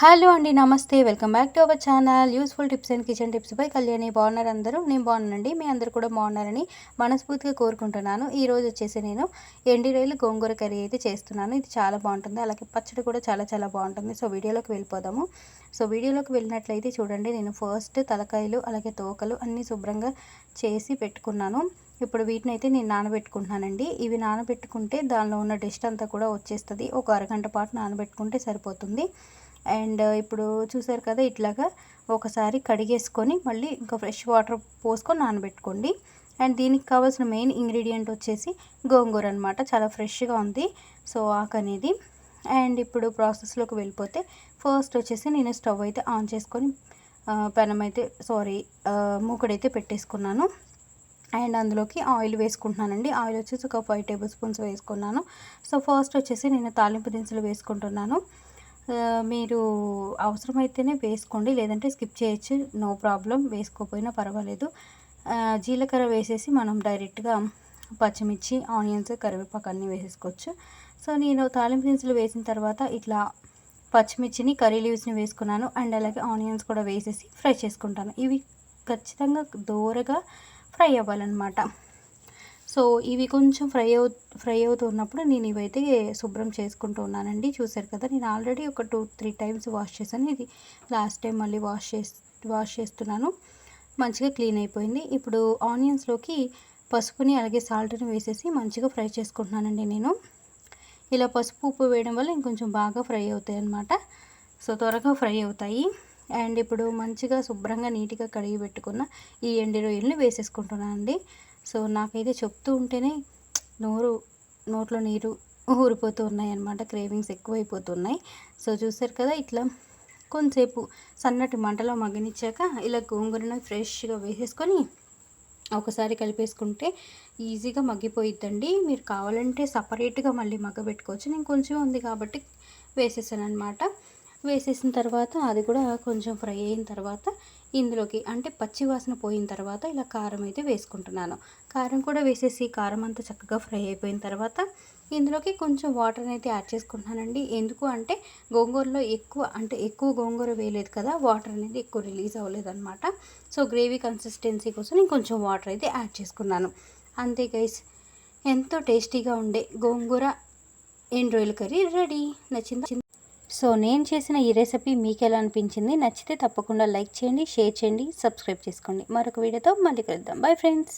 Hello అండి, నమస్తే. Welcome back to our channel useful tips and kitchen tips by Kalyani. బాగున్నారు అందరూ? నేను బాగున్నానండి. మీ అందరూ కూడా బాగున్నారని మనస్ఫూర్తిగా కోరుకుంటున్నాను. ఈరోజు వచ్చేసి నేను ఎండి రొయ్యలు గోంగూర కర్రీ అయితే చేస్తున్నాను. ఇది చాలా బాగుంటుంది, అలాగే పచ్చడి కూడా చాలా చాలా బాగుంటుంది. సో వీడియోలోకి వెళ్ళిపోదాము. సో వీడియోలోకి వెళ్ళినట్లయితే చూడండి, నేను ఫస్ట్ తలకాయలు అలాగే తోకలు అన్నీ శుభ్రంగా చేసి పెట్టుకున్నాను. ఇప్పుడు వీటిని అయితే నేను నానబెట్టుకుంటున్నానండి. ఇవి నానబెట్టుకుంటే దానిలో ఉన్న డస్ట్ అంతా కూడా వచ్చేస్తుంది. ఒక అరగంట పాటు నానబెట్టుకుంటే సరిపోతుంది. అండ్ ఇప్పుడు చూసారు కదా, ఇట్లాగా ఒకసారి కడిగేసుకొని మళ్ళీ ఇంకా ఫ్రెష్ వాటర్ పోసుకొని నానబెట్టుకోండి. అండ్ దీనికి కావాల్సిన మెయిన్ ఇంగ్రీడియంట్ వచ్చేసి గోంగూర అనమాట. చాలా ఫ్రెష్గా ఉంది సో ఆకు అనేది. అండ్ ఇప్పుడు ప్రాసెస్లోకి వెళ్ళిపోతే ఫస్ట్ వచ్చేసి నేను స్టవ్ అయితే ఆన్ చేసుకొని పెనం అయితే మూకుడైతే పెట్టేసుకున్నాను. అండ్ అందులోకి ఆయిల్ వేసుకుంటున్నానండి. ఆయిల్ వచ్చేసి ఒక 5 టేబుల్ స్పూన్స్ వేసుకున్నాను. సో ఫస్ట్ వచ్చేసి నేను తాలింపు దినుసులు వేసుకుంటున్నాను. మీరు అవసరమైతేనే వేసుకోండి, లేదంటే స్కిప్ చేయొచ్చు, నో ప్రాబ్లం. వేసుకోకపోయినా పర్వాలేదు. జీలకర్ర వేసేసి మనం డైరెక్ట్గా పచ్చిమిర్చి, ఆనియన్స్, కరివేపాకు అన్నీ వేసేసుకోవచ్చు. సో నేను తాలింపు దినుసులు వేసిన తర్వాత ఇట్లా పచ్చిమిర్చిని, కర్రీ లీవ్స్ని వేసుకున్నాను. అండ్ అలాగే ఆనియన్స్ కూడా వేసేసి ఫ్రై చేసుకుంటాను. ఇవి ఖచ్చితంగా దోరగా ఫ్రై అవ్వాలన్నమాట. సో ఇవి కొంచెం ఫ్రై అవుతున్నప్పుడు నేను ఇవైతే శుభ్రం చేసుకుంటూ ఉన్నానండి. చూసారు కదా, నేను ఆల్రెడీ ఒక 2-3 టైమ్స్ వాష్ చేశాను. ఇది లాస్ట్ టైం మళ్ళీ వాష్ చేస్తున్నాను. మంచిగా క్లీన్ అయిపోయింది. ఇప్పుడు ఆనియన్స్లోకి పసుపుని అలాగే సాల్ట్ని వేసేసి మంచిగా ఫ్రై చేసుకుంటున్నానండి నేను. ఇలా పసుపు ఉప్పు వేయడం వల్ల ఇంకొంచెం బాగా ఫ్రై అవుతాయి అన్నమాట. సో త్వరగా ఫ్రై అవుతాయి. అండ్ ఇప్పుడు మంచిగా శుభ్రంగా నీట్గా కడిగి పెట్టుకున్న ఈ ఎండి రొయ్యల్ని వేసేసుకుంటున్నానండి. సో నాకైతే చెప్తూ ఉంటేనే నోట్లో నీరు ఊరిపోతూ ఉన్నాయి అన్నమాట. క్రేవింగ్స్ ఎక్కువైపోతున్నాయి. సో చూసారు కదా, ఇట్లా కొంతసేపు సన్నటి మంటలో మగ్గనిచ్చాక ఇలా గోంగూరను ఫ్రెష్గా వేసేసుకొని ఒకసారి కలిపేసుకుంటే ఈజీగా మగ్గిపోయిద్దండి. మీరు కావాలంటే సపరేట్గా మళ్ళీ మగ్గబెట్టుకోవచ్చు. నేను కొంచెం ఉంది కాబట్టి వేసేసాను అనమాట. వేసేసిన తర్వాత అది కూడా కొంచెం ఫ్రై అయిన తర్వాత ఇందులోకి అంటే పచ్చి వాసన పోయిన తర్వాత ఇలా కారం అయితే వేసుకుంటున్నాను. కారం కూడా వేసేసి కారం అంతా చక్కగా ఫ్రై అయిపోయిన తర్వాత ఇందులోకి కొంచెం వాటర్ అయితే యాడ్ చేసుకుంటున్నానండి. ఎందుకు అంటే గోంగూరలో ఎక్కువ గోంగూర వేయలేదు కదా, వాటర్ అనేది ఎక్కువ రిలీజ్ అవ్వలేదు అనమాట. సో గ్రేవీ కన్సిస్టెన్సీ కోసం నేను కొంచెం వాటర్ అయితే యాడ్ చేసుకున్నాను. అంతే గైస్, ఎంతో టేస్టీగా ఉండే గోంగూర ఎండు రొయ్యల కర్రీ రెడీ. నచ్చిందా? సో నేను చేసిన ఈ రెసిపీ మీకు ఎలా అనిపించింది? నచ్చితే తప్పకుండా లైక్ చేయండి, షేర్ చేయండి, సబ్స్క్రైబ్ చేసుకోండి. మరొక వీడియోతో మళ్ళీ కలుద్దాం. Bye friends.